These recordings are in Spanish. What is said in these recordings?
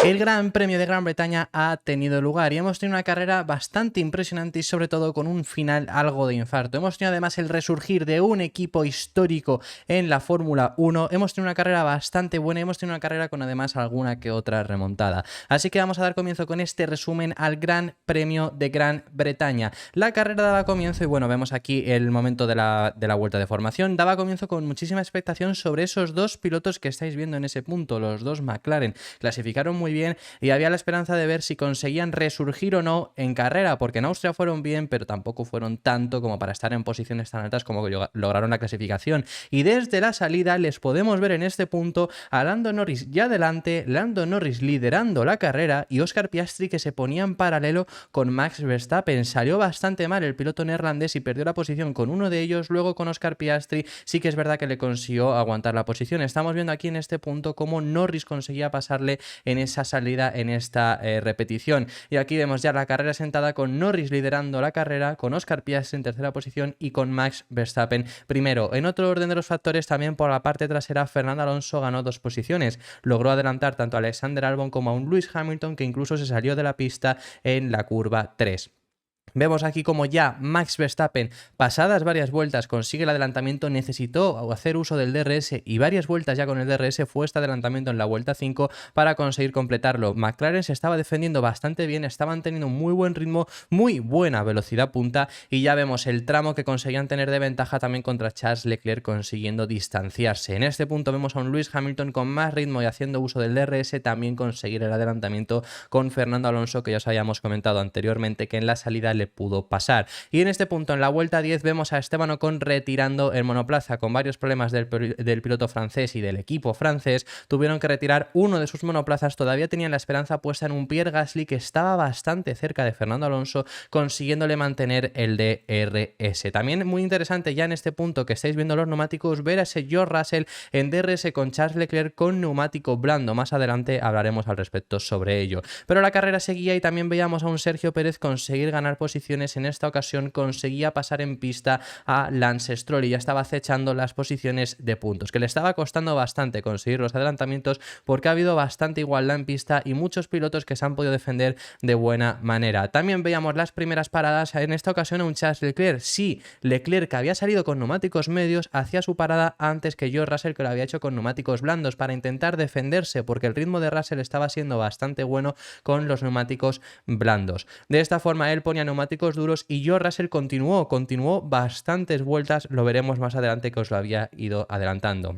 El Gran Premio de Gran Bretaña ha tenido lugar y hemos tenido una carrera bastante impresionante y sobre todo con un final algo de infarto. Hemos tenido además el resurgir de un equipo histórico en la Fórmula 1. Hemos tenido una carrera bastante buena y hemos tenido una carrera con además alguna que otra remontada. Así que vamos a dar comienzo con este resumen al Gran Premio de Gran Bretaña. La carrera daba comienzo y bueno, vemos aquí el momento de la vuelta de formación. Daba comienzo con muchísima expectación sobre esos dos pilotos que estáis viendo en ese punto, los dos McLaren. Clasificaron muy bien y había la esperanza de ver si conseguían resurgir o no en carrera, porque en Austria fueron bien, pero tampoco fueron tanto como para estar en posiciones tan altas como lograron la clasificación. Y desde la salida les podemos ver en este punto a Lando Norris ya adelante, Lando Norris liderando la carrera y Oscar Piastri que se ponía en paralelo con Max Verstappen. Salió bastante mal el piloto neerlandés y perdió la posición con uno de ellos, luego con Oscar Piastri sí que es verdad que le consiguió aguantar la posición. Estamos viendo aquí en este punto cómo Norris conseguía pasarle en esa salida, en esta repetición. Y aquí vemos ya la carrera sentada con Norris liderando la carrera, con Oscar Piastri en tercera posición y con Max Verstappen primero. En otro orden de los factores, también por la parte trasera, Fernando Alonso ganó 2 posiciones. Logró adelantar tanto a Alexander Albon como a un Lewis Hamilton que incluso se salió de la pista en la curva 3. Vemos aquí como ya Max Verstappen, pasadas varias vueltas, consigue el adelantamiento, necesitó hacer uso del DRS y varias vueltas ya con el DRS fue este adelantamiento en la vuelta 5 para conseguir completarlo. McLaren se estaba defendiendo bastante bien, estaban teniendo un muy buen ritmo, muy buena velocidad punta y ya vemos el tramo que conseguían tener de ventaja también contra Charles Leclerc consiguiendo distanciarse. En este punto vemos a un Lewis Hamilton con más ritmo y haciendo uso del DRS también conseguir el adelantamiento con Fernando Alonso, que ya os habíamos comentado anteriormente que en la salida le pudo pasar. Y en este punto, en la vuelta 10, vemos a Esteban Ocon retirando el monoplaza con varios problemas del piloto francés y del equipo francés. Tuvieron que retirar uno de sus monoplazas. Todavía tenían la esperanza puesta en un Pierre Gasly que estaba bastante cerca de Fernando Alonso, consiguiéndole mantener el DRS. También muy interesante ya en este punto que estáis viendo los neumáticos, ver a ese George Russell en DRS con Charles Leclerc con neumático blando. Más adelante hablaremos al respecto sobre ello. Pero la carrera seguía y también veíamos a un Sergio Pérez conseguir ganar posiciones. En esta ocasión conseguía pasar en pista a Lance Stroll y ya estaba acechando las posiciones de puntos, que le estaba costando bastante conseguir los adelantamientos porque ha habido bastante igualdad en pista y muchos pilotos que se han podido defender de buena manera. También veíamos las primeras paradas, en esta ocasión a un Charles Leclerc. Sí, Leclerc, que había salido con neumáticos medios, hacía su parada antes que George Russell, que lo había hecho con neumáticos blandos para intentar defenderse porque el ritmo de Russell estaba siendo bastante bueno con los neumáticos blandos. De esta forma él ponía neumáticos duros y George Russell continuó bastantes vueltas, lo veremos más adelante que os lo había ido adelantando.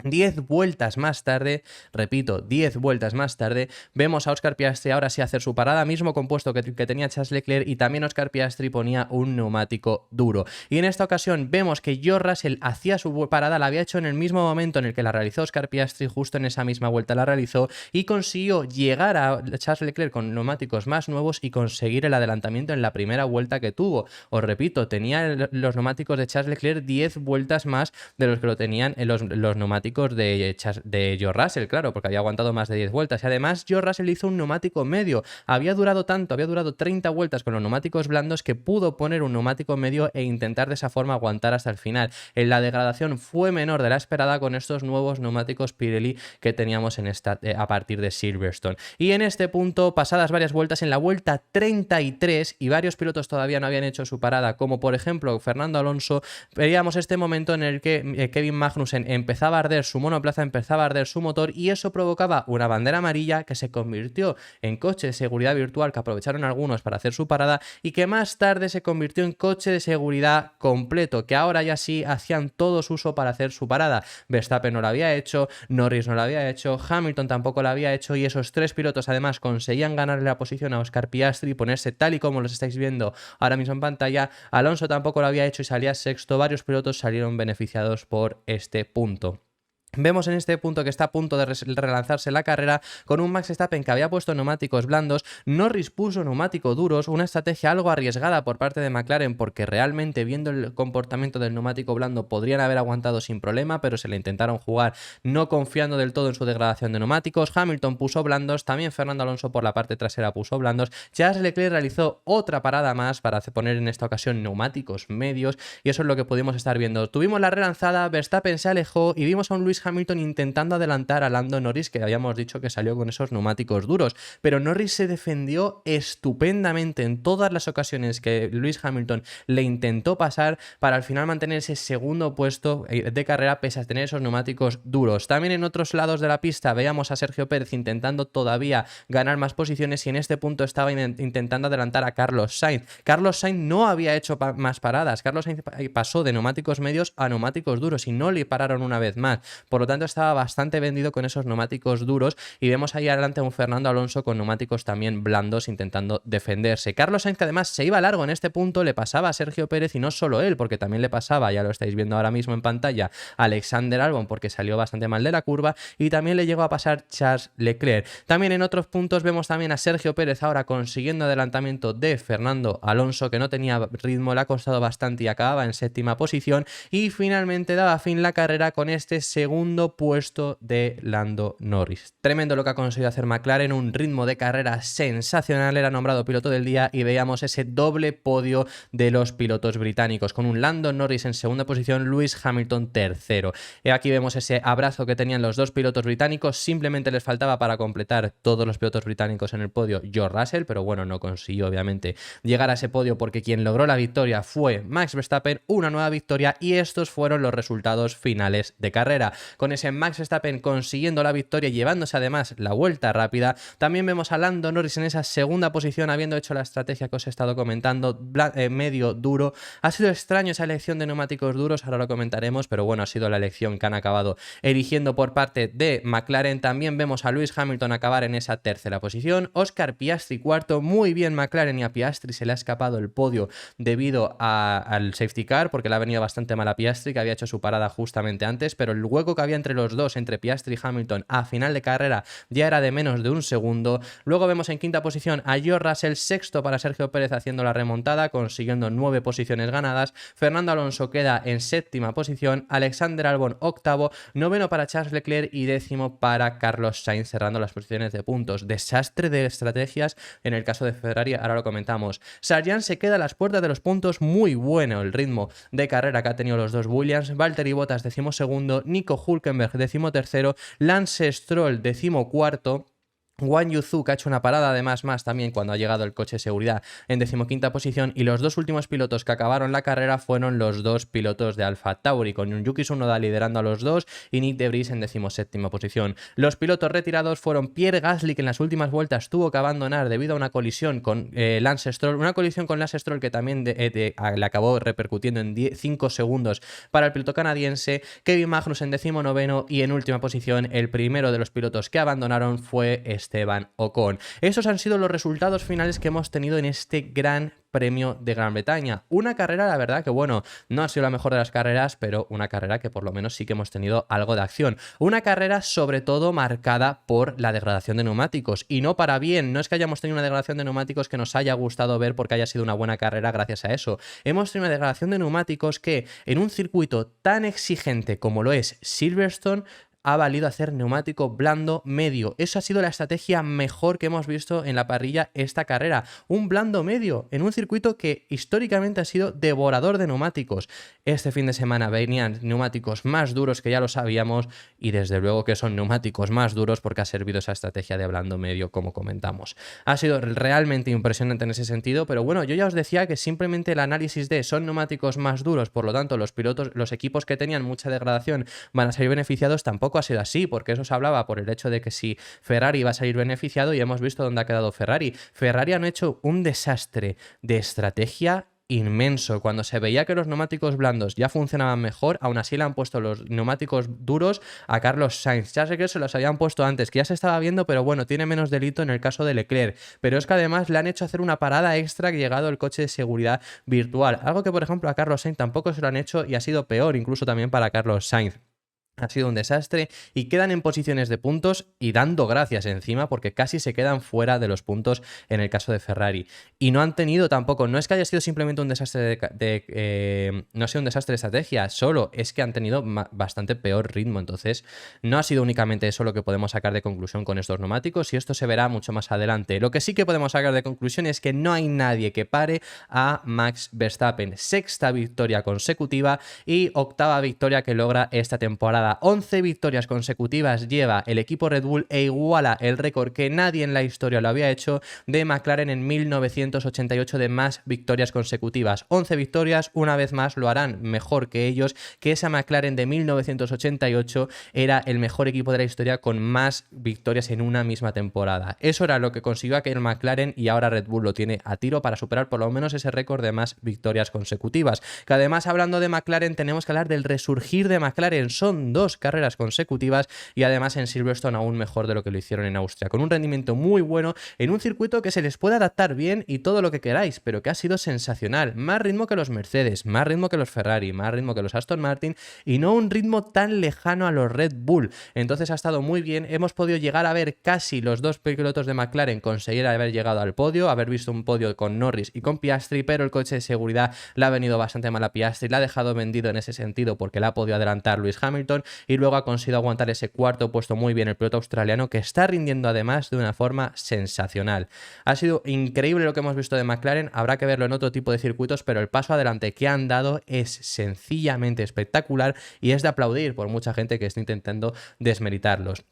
10 vueltas más tarde, repito, 10 vueltas más tarde, vemos a Oscar Piastri ahora sí hacer su parada, mismo compuesto que tenía Charles Leclerc y también Oscar Piastri ponía un neumático duro. Y en esta ocasión vemos que George Russell hacía su parada, la había hecho en el mismo momento en el que la realizó Oscar Piastri, justo en esa misma vuelta la realizó y consiguió llegar a Charles Leclerc con neumáticos más nuevos y conseguir el adelantamiento en la primera vuelta que tuvo. Os repito, tenía los neumáticos de Charles Leclerc 10 vueltas más de los que lo tenían en los neumáticos de George Russell, claro, porque había aguantado más de 10 vueltas. Y además, George Russell hizo un neumático medio. Había durado 30 vueltas con los neumáticos blandos que pudo poner un neumático medio e intentar de esa forma aguantar hasta el final. La degradación fue menor de la esperada con estos nuevos neumáticos Pirelli que teníamos a partir de Silverstone. Y en este punto, pasadas varias vueltas, en la vuelta 33, y varios pilotos todavía no habían hecho su parada, como por ejemplo Fernando Alonso, veíamos este momento en el que Kevin Magnussen empezaba a arder su monoplaza, empezaba a arder su motor y eso provocaba una bandera amarilla que se convirtió en coche de seguridad virtual que aprovecharon algunos para hacer su parada y que más tarde se convirtió en coche de seguridad completo, que ahora ya sí hacían todos uso para hacer su parada. Verstappen no lo había hecho, Norris no lo había hecho, Hamilton tampoco lo había hecho y esos 3 pilotos además conseguían ganarle la posición a Oscar Piastri y ponerse tal y como los estáis viendo ahora mismo en pantalla. Alonso tampoco lo había hecho y salía sexto. Varios pilotos salieron beneficiados por este punto. Vemos en este punto que está a punto de relanzarse la carrera con un Max Verstappen que había puesto neumáticos blandos, Norris puso neumáticos duros, una estrategia algo arriesgada por parte de McLaren porque realmente viendo el comportamiento del neumático blando podrían haber aguantado sin problema, pero se le intentaron jugar no confiando del todo en su degradación de neumáticos. Hamilton puso blandos, también Fernando Alonso por la parte trasera puso blandos, Charles Leclerc realizó otra parada más para poner en esta ocasión neumáticos medios y eso es lo que pudimos estar viendo. Tuvimos la relanzada, Verstappen se alejó y vimos a un Lewis Lewis Hamilton intentando adelantar a Lando Norris, que habíamos dicho que salió con esos neumáticos duros, pero Norris se defendió estupendamente en todas las ocasiones que Lewis Hamilton le intentó pasar para al final mantener ese segundo puesto de carrera pese a tener esos neumáticos duros. También en otros lados de la pista veíamos a Sergio Pérez intentando todavía ganar más posiciones y en este punto estaba intentando adelantar a Carlos Sainz. Carlos Sainz no había hecho más paradas. Carlos Sainz pasó de neumáticos medios a neumáticos duros y no le pararon una vez más. Por lo tanto, estaba bastante vendido con esos neumáticos duros y vemos ahí adelante a un Fernando Alonso con neumáticos también blandos intentando defenderse. Carlos Sainz, que además se iba largo en este punto, le pasaba a Sergio Pérez y no solo él, porque también le pasaba, ya lo estáis viendo ahora mismo en pantalla, a Alexander Albon porque salió bastante mal de la curva y también le llegó a pasar Charles Leclerc. También en otros puntos vemos también a Sergio Pérez ahora consiguiendo adelantamiento de Fernando Alonso, que no tenía ritmo, le ha costado bastante y acababa en séptima posición, y finalmente daba fin la carrera con este segundo puesto de Lando Norris. Tremendo lo que ha conseguido hacer McLaren, un ritmo de carrera sensacional, era nombrado piloto del día y veíamos ese doble podio de los pilotos británicos, con un Lando Norris en segunda posición, Lewis Hamilton tercero. Y aquí vemos ese abrazo que tenían los dos pilotos británicos, simplemente les faltaba para completar todos los pilotos británicos en el podio George Russell, pero bueno, no consiguió obviamente llegar a ese podio porque quien logró la victoria fue Max Verstappen, una nueva victoria, y estos fueron los resultados finales de carrera. Con ese Max Verstappen consiguiendo la victoria y llevándose además la vuelta rápida, también vemos a Lando Norris en esa segunda posición habiendo hecho la estrategia que os he estado comentando, medio duro. Ha sido extraño esa elección de neumáticos duros, ahora lo comentaremos, pero bueno, ha sido la elección que han acabado eligiendo por parte de McLaren. También vemos a Lewis Hamilton acabar en esa tercera posición, Oscar Piastri cuarto, muy bien McLaren, y a Piastri se le ha escapado el podio debido al safety car porque le ha venido bastante mal a Piastri, que había hecho su parada justamente antes, pero el hueco que había entre los dos, entre Piastri y Hamilton a final de carrera, ya era de menos de un segundo. Luego vemos en quinta posición a George Russell, sexto para Sergio Pérez haciendo la remontada, consiguiendo 9 posiciones ganadas. Fernando Alonso queda en séptima posición, Alexander Albon octavo, noveno para Charles Leclerc y décimo para Carlos Sainz, cerrando las posiciones de puntos. Desastre de estrategias en el caso de Ferrari, ahora lo comentamos. Sargent se queda a las puertas de los puntos, muy bueno el ritmo de carrera que ha tenido los dos Williams. Valtteri Bottas decimosegundo, Nico Hülkenberg decimotercero, Lance Stroll decimocuarto, Guan Yu Zhou, que ha hecho una parada además más también cuando ha llegado el coche de seguridad, en decimoquinta posición, y los dos últimos pilotos que acabaron la carrera fueron los dos pilotos de Alfa Tauri, con Yuki Tsunoda liderando a los dos y Nick de Vries en decimoséptima posición. Los pilotos retirados fueron Pierre Gasly, que en las últimas vueltas tuvo que abandonar debido a una colisión con Lance Stroll, una colisión con Lance Stroll que también le acabó repercutiendo en 5 segundos para el piloto canadiense. Kevin Magnussen en decimonoveno, y en última posición el primero de los pilotos que abandonaron fue Esteban Ocon. Esos han sido los resultados finales que hemos tenido en este Gran Premio de Gran Bretaña. Una carrera, la verdad que bueno, no ha sido la mejor de las carreras, pero una carrera que por lo menos sí que hemos tenido algo de acción. Una carrera sobre todo marcada por la degradación de neumáticos, y no para bien. No es que hayamos tenido una degradación de neumáticos que nos haya gustado ver porque haya sido una buena carrera gracias a eso. Hemos tenido una degradación de neumáticos que en un circuito tan exigente como lo es Silverstone ha valido hacer neumático blando medio. Eso ha sido la estrategia mejor que hemos visto en la parrilla esta carrera. Un blando medio en un circuito que históricamente ha sido devorador de neumáticos. Este fin de semana venían neumáticos más duros, que ya lo sabíamos, y desde luego que son neumáticos más duros porque ha servido esa estrategia de blando medio, como comentamos. Ha sido realmente impresionante en ese sentido, pero bueno, yo ya os decía que simplemente el análisis de son neumáticos más duros, por lo tanto los pilotos, los equipos que tenían mucha degradación van a salir beneficiados, tampoco ha sido así, porque eso se hablaba por el hecho de que si Ferrari va a salir beneficiado, y hemos visto dónde ha quedado Ferrari. Ferrari han hecho un desastre de estrategia inmenso. Cuando se veía que los neumáticos blandos ya funcionaban mejor, aún así le han puesto los neumáticos duros a Carlos Sainz. Ya sé que se los habían puesto antes, que ya se estaba viendo, pero bueno, tiene menos delito en el caso de Leclerc. Pero es que además le han hecho hacer una parada extra que ha llegado el coche de seguridad virtual. Algo que, por ejemplo, a Carlos Sainz tampoco se lo han hecho y ha sido peor, incluso también para Carlos Sainz. Ha sido un desastre y quedan en posiciones de puntos y dando gracias encima, porque casi se quedan fuera de los puntos en el caso de Ferrari. Y no han tenido tampoco, no es que haya sido simplemente un desastre no ha sido un desastre de estrategia, solo es que han tenido bastante peor ritmo. Entonces no ha sido únicamente eso lo que podemos sacar de conclusión con estos neumáticos, y esto se verá mucho más adelante. Lo que sí que podemos sacar de conclusión es que no hay nadie que pare a Max Verstappen. Sexta victoria consecutiva y octava victoria que logra esta temporada temporada. 11 victorias consecutivas lleva el equipo Red Bull e iguala el récord que nadie en la historia lo había hecho de McLaren en 1988 de más victorias consecutivas. 11 victorias, una vez más lo harán mejor que ellos, que esa McLaren de 1988 era el mejor equipo de la historia con más victorias en una misma temporada. Eso era lo que consiguió aquel McLaren y ahora Red Bull lo tiene a tiro para superar por lo menos ese récord de más victorias consecutivas. Que además, hablando de McLaren, tenemos que hablar del resurgir de McLaren. Son 2 carreras consecutivas y además en Silverstone aún mejor de lo que lo hicieron en Austria, con un rendimiento muy bueno en un circuito que se les puede adaptar bien y todo lo que queráis, pero que ha sido sensacional. Más ritmo que los Mercedes, más ritmo que los Ferrari, más ritmo que los Aston Martin y no un ritmo tan lejano a los Red Bull. Entonces ha estado muy bien. Hemos podido llegar a ver casi los 2 pilotos de McLaren conseguir haber llegado al podio, haber visto un podio con Norris y con Piastri, pero el coche de seguridad le ha venido bastante mal a Piastri, le ha dejado vendido en ese sentido porque le ha podido adelantar Lewis Hamilton y luego ha conseguido aguantar ese cuarto puesto muy bien el piloto australiano, que está rindiendo además de una forma sensacional. Ha sido increíble lo que hemos visto de McLaren, habrá que verlo en otro tipo de circuitos, pero el paso adelante que han dado es sencillamente espectacular y es de aplaudir por mucha gente que está intentando desmeritarlos.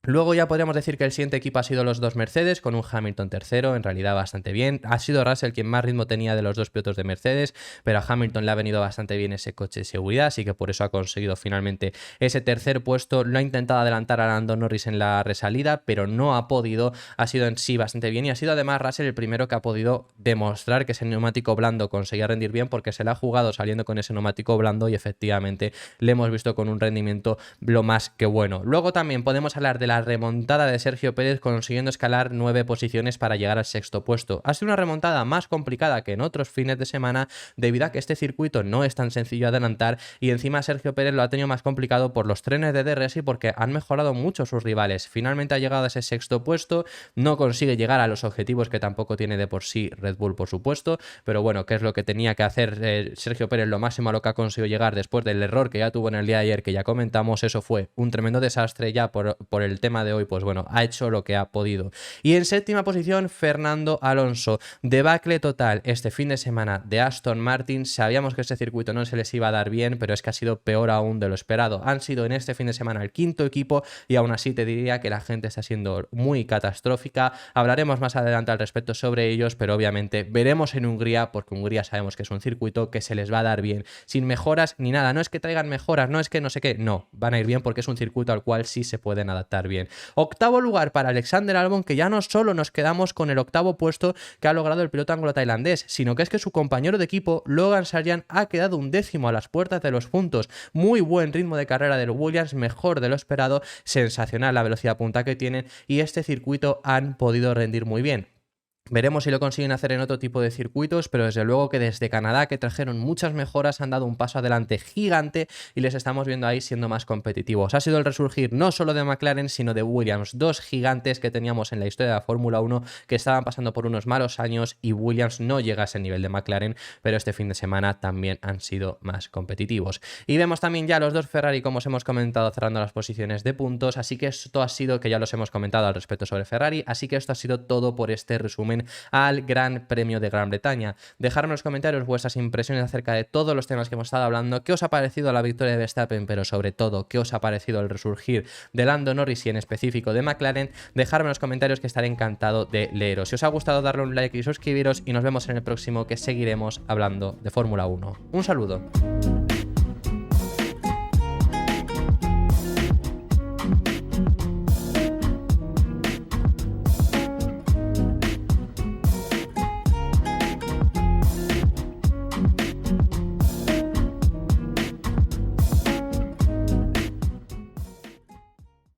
Luego ya podríamos decir que el siguiente equipo ha sido los 2 Mercedes, con un Hamilton tercero, en realidad bastante bien. Ha sido Russell quien más ritmo tenía de los 2 pilotos de Mercedes, pero a Hamilton le ha venido bastante bien ese coche de seguridad, así que por eso ha conseguido finalmente ese tercer puesto. Lo ha intentado adelantar a Lando Norris en la resalida, pero no ha podido. Ha sido en sí bastante bien y ha sido además Russell el primero que ha podido demostrar que ese neumático blando conseguía rendir bien, porque se le ha jugado saliendo con ese neumático blando y efectivamente le hemos visto con un rendimiento lo más que bueno. Luego también podemos hablar de la remontada de Sergio Pérez, consiguiendo escalar 9 posiciones para llegar al 6º puesto. Ha sido una remontada más complicada que en otros fines de semana debido a que este circuito no es tan sencillo adelantar y encima Sergio Pérez lo ha tenido más complicado por los trenes de DRS y porque han mejorado mucho sus rivales. Finalmente ha llegado a ese 6º puesto, no consigue llegar a los objetivos que tampoco tiene de por sí Red Bull, por supuesto, pero bueno, ¿qué es lo que tenía que hacer Sergio Pérez? Lo máximo a lo que ha conseguido llegar después del error que ya tuvo en el día de ayer, que ya comentamos. Eso fue un tremendo desastre. Ya por el tema de hoy, pues bueno, ha hecho lo que ha podido. Y en 7ª posición, Fernando Alonso. Debacle total este fin de semana de Aston Martin. Sabíamos que este circuito no se les iba a dar bien, pero es que ha sido peor aún de lo esperado. Han sido en este fin de semana el 5º equipo y aún así te diría que la gente está siendo muy catastrófica. Hablaremos más adelante al respecto sobre ellos, pero obviamente veremos en Hungría, porque Hungría sabemos que es un circuito que se les va a dar bien, sin mejoras ni nada. No es que traigan mejoras, no es que no sé qué, no, van a ir bien porque es un circuito al cual sí se pueden adaptar bien. 8º lugar para Alexander Albon, que ya no solo nos quedamos con el 8º puesto que ha logrado el piloto anglo-tailandés, sino que es que su compañero de equipo, Logan Sargeant, ha quedado 11º a las puertas de los puntos. Muy buen ritmo de carrera del Williams, mejor de lo esperado, sensacional la velocidad punta que tienen y este circuito han podido rendir muy bien. Veremos si lo consiguen hacer en otro tipo de circuitos, pero desde luego que desde Canadá, que trajeron muchas mejoras, han dado un paso adelante gigante y les estamos viendo ahí siendo más competitivos. Ha sido el resurgir no solo de McLaren, sino de Williams, 2 gigantes que teníamos en la historia de la Fórmula 1 que estaban pasando por unos malos años y Williams no llega a ese nivel de McLaren, pero este fin de semana también han sido más competitivos. Y vemos también ya los 2 Ferrari, como os hemos comentado, cerrando las posiciones de puntos, así que esto ha sido, que ya los hemos comentado al respecto sobre Ferrari, así que esto ha sido todo por este resumen al Gran Premio de Gran Bretaña. Dejadme en los comentarios vuestras impresiones acerca de todos los temas que hemos estado hablando, qué os ha parecido la victoria de Verstappen, pero sobre todo, qué os ha parecido el resurgir de Lando Norris y en específico de McLaren. Dejadme en los comentarios que estaré encantado de leeros. Si os ha gustado, darle un like y suscribiros y nos vemos en el próximo, que seguiremos hablando de Fórmula 1. Un saludo.